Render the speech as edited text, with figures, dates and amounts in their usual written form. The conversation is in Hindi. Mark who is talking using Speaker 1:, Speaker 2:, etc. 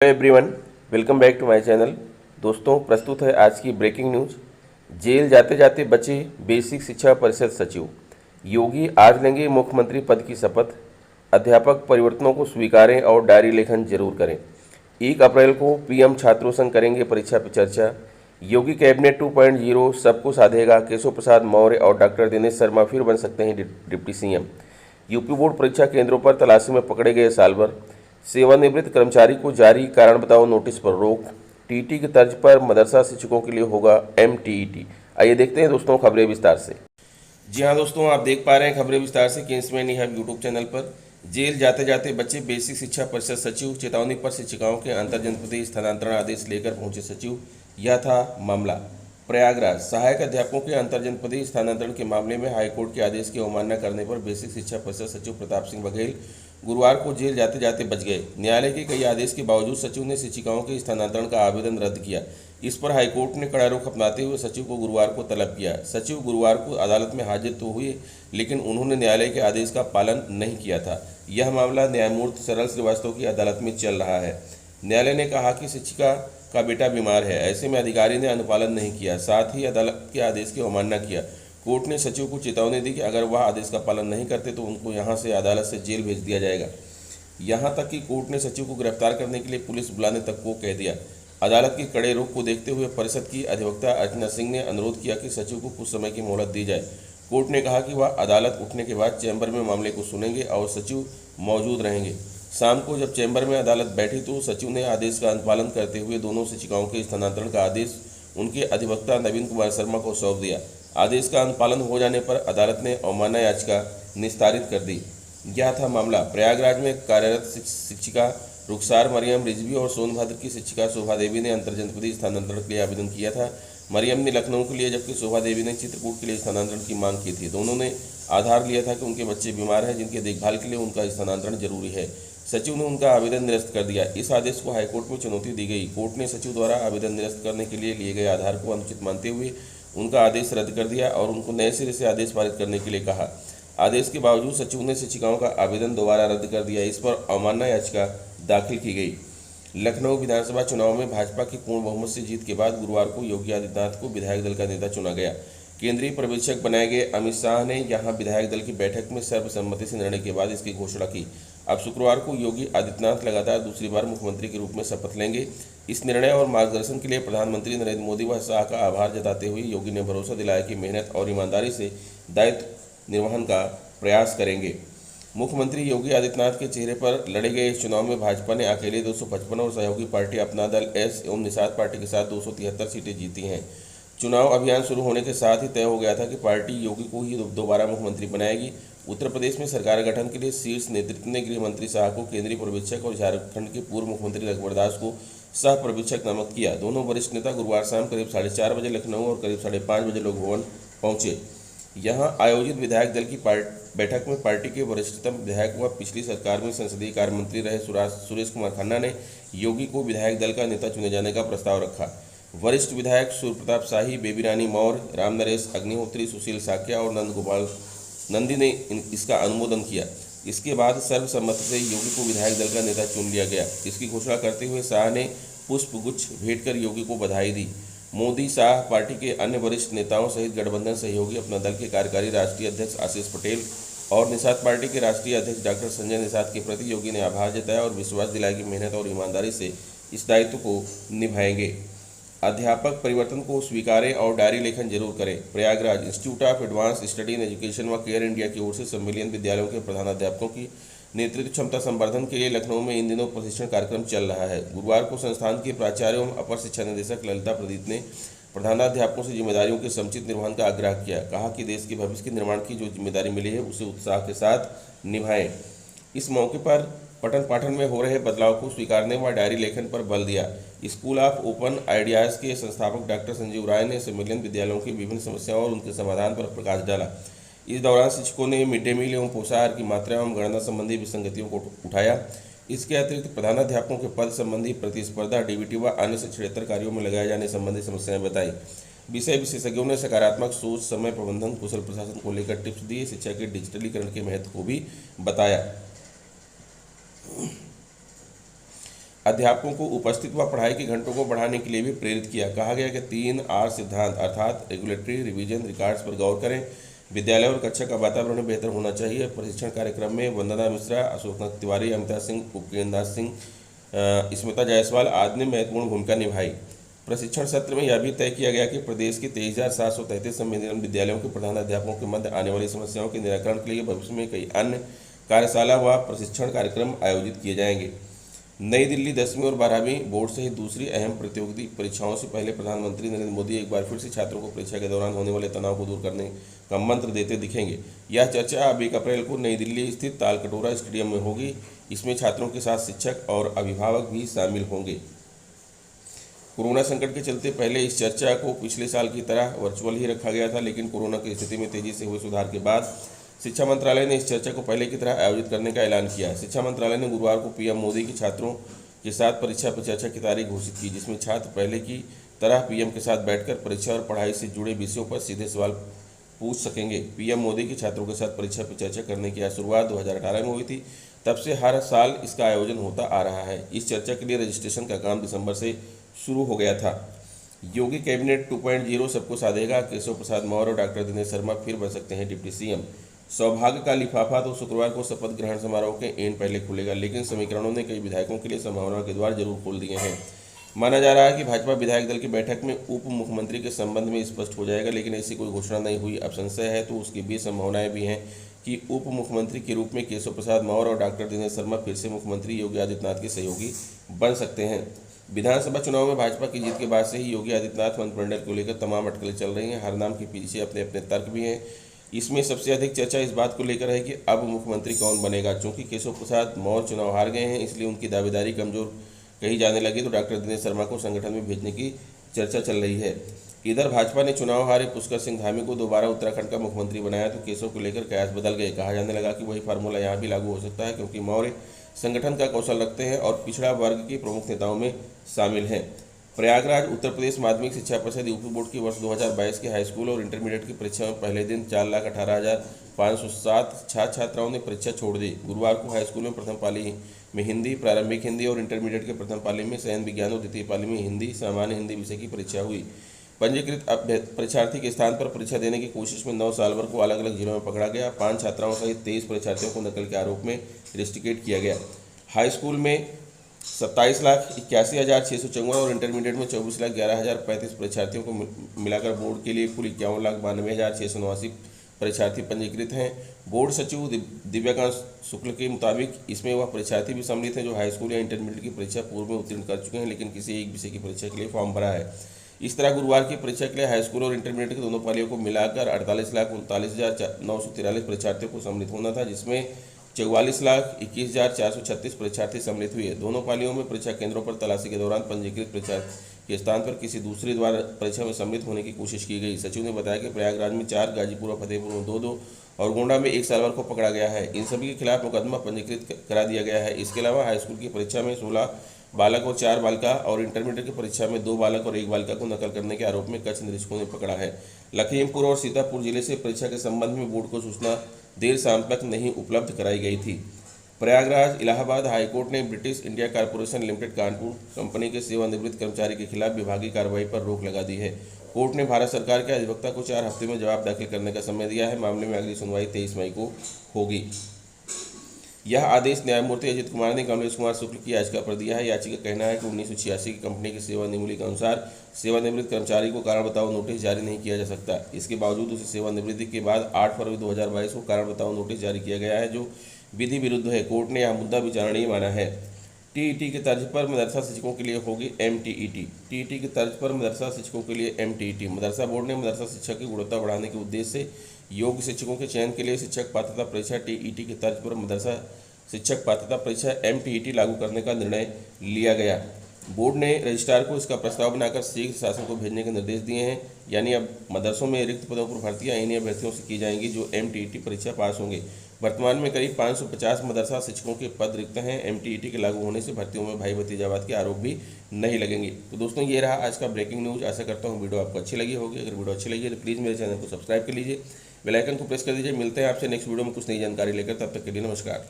Speaker 1: Hello everyone, welcome back to my channel. दोस्तों, प्रस्तुत है आज की ब्रेकिंग न्यूज। जेल जाते जाते बचे बेसिक शिक्षा परिषद सचिव। योगी आज लेंगे मुख्यमंत्री पद की शपथ। अध्यापक परिवर्तनों को स्वीकारें और डायरी लेखन जरूर करें। 1 अप्रैल को पीएम छात्रों संग करेंगे परीक्षा पर चर्चा। योगी कैबिनेट 2.0 सबको साधेगा। केशव प्रसाद मौर्य और डॉक्टर दिनेश शर्मा फिर बन सकते हैं डिप्टी सीएम। यूपी बोर्ड परीक्षा केंद्रों पर तलाशी में पकड़े गए साल भर। सेवानिवृत्त कर्मचारी को जारी कारण बताओ नोटिस पर रोक। टीटी की तर्ज पर मदरसा शिक्षकों के लिए होगा एमटीईटी। आइए देखते हैं दोस्तों खबरें विस्तार से। जी हाँ दोस्तों, आप देख पा रहे हैं खबरें विस्तार से किंग्समैन है यूट्यूब चैनल पर। जेल जाते जाते बच्चे बेसिक शिक्षा परिषद सचिव। चेतावनी पर शिक्षिकाओं के अंतर जनपदीय स्थानांतरण आदेश लेकर पहुंचे सचिव। यह था मामला। प्रयागराज सहायक अध्यापकों के अंतर जनपदीय स्थानांतरण के मामले में हाईकोर्ट के आदेश की अवमानना करने पर बेसिक शिक्षा परिषद सचिव प्रताप सिंह बघेल गुरुवार को जेल जाते जाते बच गए। न्यायालय के कई आदेश के बावजूद सचिव ने शिक्षिकाओं के स्थानांतरण का आवेदन रद्द किया। इस पर हाईकोर्ट ने कड़ा रुख अपनाते हुए सचिव को गुरुवार को तलब किया। सचिव गुरुवार को अदालत में हाजिर तो हुए, लेकिन उन्होंने न्यायालय के आदेश का पालन नहीं किया था। यह मामला न्यायमूर्ति सरल श्रीवास्तव की अदालत में चल रहा है। न्यायालय ने कहा कि शिक्षिका का बेटा बीमार है, ऐसे में अधिकारी ने अनुपालन नहीं किया, साथ ही अदालत के आदेश की अवमानना किया। कोर्ट ने सचिव को चेतावनी दी कि अगर वह आदेश का पालन नहीं करते तो उनको यहां से अदालत से जेल भेज दिया जाएगा। यहां तक कि कोर्ट ने सचिव को गिरफ्तार करने के लिए पुलिस बुलाने तक को कह दिया। अदालत के कड़े रुख को देखते हुए परिषद की अधिवक्ता अर्चना सिंह ने अनुरोध किया कि सचिव को कुछ समय की मोहलत दी जाए। कोर्ट ने कहा कि वह अदालत उठने के बाद चैम्बर में मामले को सुनेंगे और सचिव मौजूद रहेंगे। शाम को जब चैम्बर में अदालत बैठी तो सचिव ने आदेश का अनुपालन करते हुए दोनों शिक्षिकाओं के स्थानांतरण का आदेश उनके अधिवक्ता नवीन कुमार शर्मा को सौंप दिया। आदेश का अनुपालन हो जाने पर अदालत ने अवमानना याचिका निस्तारित कर दी। यह था मामला। प्रयागराज में कार्यरत शिक्षिका रुखसार मरियम रिजवी और सोनभद्र की शिक्षिका शोभा देवी ने अंतर जनपदीय स्थानांतरण के लिए आवेदन किया था। मरियम ने लखनऊ के लिए जबकि शोभा देवी ने चित्रकूट के लिए स्थानांतरण की मांग की थी। दोनों ने आधार लिया था कि उनके बच्चे बीमार हैं, जिनके देखभाल के लिए उनका स्थानांतरण जरूरी है। सचिव ने उनका आवेदन निरस्त कर दिया। इस आदेश को हाईकोर्ट में चुनौती दी गई। कोर्ट ने सचिव द्वारा आवेदन निरस्त करने के लिए गए आधार को अनुचित मानते हुए उनका आदेश रद्द कर दिया और उनको नए सिरे से आदेश पारित करने के लिए कहा। आदेश के बावजूद सचिव ने शिक्षिकाओं का आवेदन दोबारा रद्द कर दिया। इस पर अवमानना याचिका दाखिल की गई। लखनऊ विधानसभा चुनाव में भाजपा की पूर्ण बहुमत से जीत के बाद गुरुवार को योगी आदित्यनाथ को विधायक दल का नेता चुना गया। केंद्रीय पर्यवेक्षक बनाए गए अमित शाह ने यहां विधायक दल की बैठक में सर्वसम्मति से निर्णय के बाद इसकी घोषणा की। अब शुक्रवार को योगी आदित्यनाथ लगातार दूसरी बार मुख्यमंत्री के रूप में शपथ लेंगे। इस निर्णय और मार्गदर्शन के लिए प्रधानमंत्री नरेंद्र मोदी व शाह का आभार जताते हुए योगी ने भरोसा दिलाया कि मेहनत और ईमानदारी से दायित्व निर्वहन का प्रयास करेंगे। मुख्यमंत्री योगी आदित्यनाथ के चेहरे पर लड़े गए इस चुनाव में भाजपा ने अकेले 255 और सहयोगी पार्टी अपना दल एस एवं निषाद पार्टी के साथ 273 सीटें जीती हैं। चुनाव अभियान शुरू होने के साथ ही तय हो गया था कि पार्टी योगी को ही दोबारा मुख्यमंत्री बनाएगी। उत्तर प्रदेश में सरकार गठन के लिए शीर्ष नेतृत्व ने गृह मंत्री शाह को केंद्रीय पर्यवेक्षक और झारखंड के पूर्व मुख्यमंत्री रघुवर दास को सह पर्यवेक्षक नामित किया। दोनों वरिष्ठ नेता गुरुवार शाम करीब 4:30 बजे लखनऊ और करीब 5:30 बजे लोक भवन पहुंचे। यहां आयोजित विधायक दल की बैठक में पार्टी के वरिष्ठतम विधायक व पिछली सरकार में संसदीय कार्य मंत्री रहे सुरेश कुमार खन्ना ने योगी को विधायक दल का नेता चुने जाने का प्रस्ताव रखा। वरिष्ठ विधायक सूर्य प्रताप शाही, बेबी रानी मौर्य, राम नरेश अग्निहोत्री, सुशील साकिया और नंदगोपाल नंदी ने इसका अनुमोदन किया। इसके बाद सर्वसम्मति से योगी को विधायक दल का नेता चुन लिया गया। इसकी घोषणा करते हुए शाह ने पुष्पगुच्छ भेंट कर योगी को बधाई दी। मोदी, शाह, पार्टी के अन्य वरिष्ठ नेताओं सहित गठबंधन सहयोगी अपना दल के कार्यकारी राष्ट्रीय अध्यक्ष आशीष पटेल और निषाद पार्टी के राष्ट्रीय अध्यक्ष डॉक्टर संजय निषाद के प्रति योगी ने आभार जताया और विश्वास दिलाया कि मेहनत और ईमानदारी से इस दायित्व को निभाएंगे। अध्यापक परिवर्तन को स्वीकारें और डायरी लेखन जरूर करें। Prayagraj institute of advance study in education व केयर इंडिया की ओर से सम्मिलित विद्यालयों के प्रधानाध्यापकों की नेतृत्व क्षमता संवर्धन के लिए लखनऊ में इन दिनों प्रशिक्षण कार्यक्रम चल रहा है। गुरुवार को संस्थान के प्राचार्य एवं अपर शिक्षा निदेशक ललिता प्रदीप ने प्रधानाध्यापकों से जिम्मेदारियों के समुचित निर्वहन का आग्रह किया। कहा कि देश के भविष्य के निर्माण की जो जिम्मेदारी मिली है उसे उत्साह के साथ निभाएं। इस मौके पर पठन पाठन में हो रहे बदलाव को स्वीकारने व डायरी लेखन पर बल दिया। स्कूल ऑफ ओपन आइडियाज़ के संस्थापक डॉक्टर संजीव राय ने सम्मिलित विद्यालयों की विभिन्न समस्याओं और उनके समाधान पर प्रकाश डाला। इस दौरान शिक्षकों ने मिड डे मील एवं पोषाहार की मात्रा एवं गणना संबंधी विसंगतियों को उठाया। इसके अतिरिक्त प्रधानाध्यापकों के पद संबंधी प्रतिस्पर्धा, डीबीटी व अन्य शिक्षणेतर कार्यों में लगाए जाने संबंधी समस्याएं बताई। विषय विशेषज्ञों ने सकारात्मक सोच, समय प्रबंधन, कुशल प्रशासन को लेकर टिप्स दिए। शिक्षा के डिजिटलीकरण के महत्व को भी बताया। अध्यापकों को उपस्थित व पढ़ाई के घंटों को बढ़ाने के लिए भी प्रेरित किया। कहा गया कि 3R सिद्धांत अर्थात रेगुलेटरी, रिवीजन, रिकॉर्ड्स पर गौर करें। विद्यालय और कक्षा का वातावरण बेहतर होना चाहिए। प्रशिक्षण कार्यक्रम में वंदना मिश्रा, अशोक तिवारी, अमिता सिंह, उपेंद्र दास सिंह, स्मिता जायसवाल आदि ने महत्वपूर्ण भूमिका निभाई। प्रशिक्षण सत्र में यह भी तय किया गया कि प्रदेश के 23,733 संविधान विद्यालयों के प्रधानाध्यापकों के मध्य आने वाली समस्याओं के निराकरण के लिए भविष्य में कई अन्य कार्यशाला व प्रशिक्षण कार्यक्रम आयोजित किए जाएंगे। नई दिल्ली 10वीं और 12वीं बोर्ड सहित दूसरी अहम प्रतियोगी परीक्षाओं से पहले प्रधानमंत्री नरेंद्र मोदी एक बार फिर से छात्रों को परीक्षा के दौरान होने वाले तनाव को दूर करने का मंत्र देते दिखेंगे। यह चर्चा अब 1 अप्रैल को नई दिल्ली स्थित तालकटोरा स्टेडियम में होगी। इसमें छात्रों के साथ शिक्षक और अभिभावक भी शामिल होंगे। कोरोना संकट के चलते पहले इस चर्चा को पिछले साल की तरह वर्चुअल ही रखा गया था, लेकिन कोरोना की स्थिति में तेजी से हुए सुधार के बाद शिक्षा मंत्रालय ने इस चर्चा को पहले की तरह आयोजित करने का ऐलान किया। शिक्षा मंत्रालय ने गुरुवार को पीएम मोदी की छात्रों के साथ परीक्षा पे चर्चा की तारीख घोषित की, जिसमें छात्र पहले की तरह पीएम के साथ बैठकर परीक्षा और पढ़ाई से जुड़े विषयों पर सीधे सवाल पूछ सकेंगे। पीएम मोदी की छात्रों के साथ परीक्षा पे चर्चा करने की शुरुआत 2018 में हुई थी। तब से हर साल इसका आयोजन होता आ रहा है। इस चर्चा के लिए रजिस्ट्रेशन का काम दिसंबर से शुरू हो गया था। योगी कैबिनेट 2.0 सबको साधेगा। केशव प्रसाद मौर्य और डॉक्टर दिनेश शर्मा फिर बन सकते हैं डिप्टी सीएम। सौभाग्य का लिफाफा तो शुक्रवार को शपथ ग्रहण समारोह के एन पहले खुलेगा, लेकिन समीकरणों ने कई विधायकों के लिए संभावना के द्वार जरूर खोल दिए हैं। माना जा रहा है कि भाजपा विधायक दल की बैठक में उप मुख्यमंत्री के संबंध में स्पष्ट हो जाएगा, लेकिन ऐसी कोई घोषणा नहीं हुई। अब संशय है तो उसकी भी संभावनाएं भी हैं कि उप मुख्यमंत्री के रूप में केशव प्रसाद मौर्य और डॉक्टर दिनेश शर्मा फिर से मुख्यमंत्री योगी आदित्यनाथ के सहयोगी बन सकते हैं। विधानसभा चुनाव में भाजपा की जीत के बाद से ही योगी आदित्यनाथ मंत्रिमंडल को लेकर तमाम अटकलें चल रही हैं। हर नाम के पीछे अपने अपने तर्क भी हैं। इसमें सबसे अधिक चर्चा इस बात को लेकर है कि अब मुख्यमंत्री कौन बनेगा। चूंकि केशव प्रसाद मौर्य चुनाव हार गए हैं, इसलिए उनकी दावेदारी कमजोर कही जाने लगी, तो डॉक्टर दिनेश शर्मा को संगठन में भेजने की चर्चा चल रही है। इधर भाजपा ने चुनाव हारे पुष्कर सिंह धामी को दोबारा उत्तराखंड का मुख्यमंत्री बनाया, तो केशव को लेकर कयास बदल गए। कहा जाने लगा कि वही फार्मूला यहाँ भी लागू हो सकता है, क्योंकि मौर्य संगठन का कौशल रखते हैं और पिछड़ा वर्ग के प्रमुख नेताओं में शामिल हैं। प्रयागराज उत्तर प्रदेश माध्यमिक शिक्षा परिषद यूपी बोर्ड की वर्ष 2022 के हाईस्कूल और इंटरमीडिएट की परीक्षा में पहले दिन 4,18,507 छात्र छात्राओं ने परीक्षा छोड़ दी। गुरुवार को हाईस्कूल में प्रथम पाली में हिंदी, प्रारंभिक हिंदी और इंटरमीडिएट के प्रथम पाली में सैन्य विज्ञान और द्वितीय पाली में हिंदी, सामान्य हिंदी विषय की परीक्षा हुई। पंजीकृत परीक्षार्थी के स्थान पर परीक्षा देने की कोशिश में 9 साल भर को अलग अलग जिलों में पकड़ा गया। 5 छात्राओं सहित 23 परीक्षार्थियों को नकल के आरोप में रस्टिकेट किया गया। हाई स्कूल में 27,81,654 और इंटरमीडिएट में 24,11,035 परीक्षार्थियों को मिलाकर बोर्ड के लिए कुल 51,92,689 परीक्षार्थी पंजीकृत हैं। बोर्ड सचिव दिव्याकांश शुक्ल के मुताबिक इसमें वह परीक्षार्थी भी सम्मिलित हैं जो हाई स्कूल या इंटरमीडिएट की परीक्षा पूर्व में उत्तीर्ण कर चुके हैं, लेकिन किसी एक विषय की परीक्षा के लिए फॉर्म भरा है। इस तरह गुरुवार की परीक्षा के लिए हाई स्कूल और इंटरमीडिएट की दोनों पालियों को मिलाकर 48,39,943 परीक्षार्थियों को सम्मिलित होना था, जिसमें 44,21,436 परीक्षार्थी सम्मिलित हुए। दोनों पालियों में परीक्षा केंद्रों पर तलाशी के दौरान पंजीकृत परीक्षार्थी के स्थान पर किसी दूसरे द्वारा परीक्षा में सम्मिलित होने की कोशिश की गई। सचिव ने बताया कि प्रयागराज में 4, गाजीपुर और फतेहपुर में 2-2 और गोंडा में 1 साल भर को पकड़ा गया है। इन सभी के खिलाफ मुकदमा पंजीकृत करा दिया गया है। इसके अलावा हाईस्कूल की परीक्षा में 16 बालक और 4 बालिका और इंटरमीडिएट की परीक्षा में 2 बालक और 1 बालिका को नकल करने के आरोप में कच्छ निरीक्षकों ने पकड़ा है। लखीमपुर और सीतापुर जिले से परीक्षा के संबंध में बोर्ड को सूचना देर शाम तक नहीं उपलब्ध कराई गई थी। प्रयागराज इलाहाबाद हाईकोर्ट ने British India corporation limited Kanpur company के सेवानिवृत्त कर्मचारी के खिलाफ विभागीय कार्रवाई पर रोक लगा दी है। कोर्ट ने भारत सरकार के अधिवक्ता को 4 हफ्ते में जवाब दाखिल करने का समय दिया है। मामले में अगली सुनवाई 23 मई को होगी। यह आदेश न्यायमूर्ति अजित कुमार ने कमलेश कुमार शुक्ल की याचिका पर दिया है। याचिका का कहना है कि 1986 की कंपनी की सेवानिवृत्ति के अनुसार सेवानिवृत्त कर्मचारी को कारण बताओ नोटिस जारी नहीं किया जा सकता। इसके बावजूद उसे सेवानिवृत्ति के बाद 8 फरवरी 2022 को कारण बताओ नोटिस जारी किया गया है, जो विधि विरुद्ध है। कोर्ट ने यह मुद्दा विचारणीय माना है। टीईटी के तर्ज पर मदरसा शिक्षकों के लिए होगी एमटीईटी। टीईटी के तर्ज पर मदरसा शिक्षकों के लिए एमटीईटी। मदरसा बोर्ड ने मदरसा शिक्षा की गुणवत्ता बढ़ाने के उद्देश्य से योग्य शिक्षकों के चयन के लिए शिक्षक पात्रता परीक्षा टीईटी के तर्ज पर मदरसा शिक्षक पात्रता परीक्षा एमटीईटी लागू करने का निर्णय लिया गया। बोर्ड ने रजिस्ट्रार को इसका प्रस्ताव बनाकर शीघ्र शासन को भेजने के निर्देश दिए हैं। यानी अब मदरसों में रिक्त पदों पर भर्तियां इन्हीं अभ्यर्थियों से की जाएंगी जो एमटीईटी परीक्षा पास होंगे। वर्तमान में करीब 550 मदरसा शिक्षकों के पद रिक्त हैं। एमटीईटी के लागू होने से भर्तियों में भाई भतीजावाद के आरोप भी नहीं लगेंगे। तो दोस्तों, ये रहा आज का ब्रेकिंग न्यूज़। आशा करता हूँ वीडियो आपको अच्छी लगी होगी। अगर वीडियो अच्छी लगी है तो प्लीज़ मेरे चैनल को सब्सक्राइब कर लीजिए, बेल आइकन को प्रेस कर दीजिए। मिलते हैं आपसे नेक्स्ट वीडियो में कुछ नई जानकारी लेकर। तब तक के लिए नमस्कार।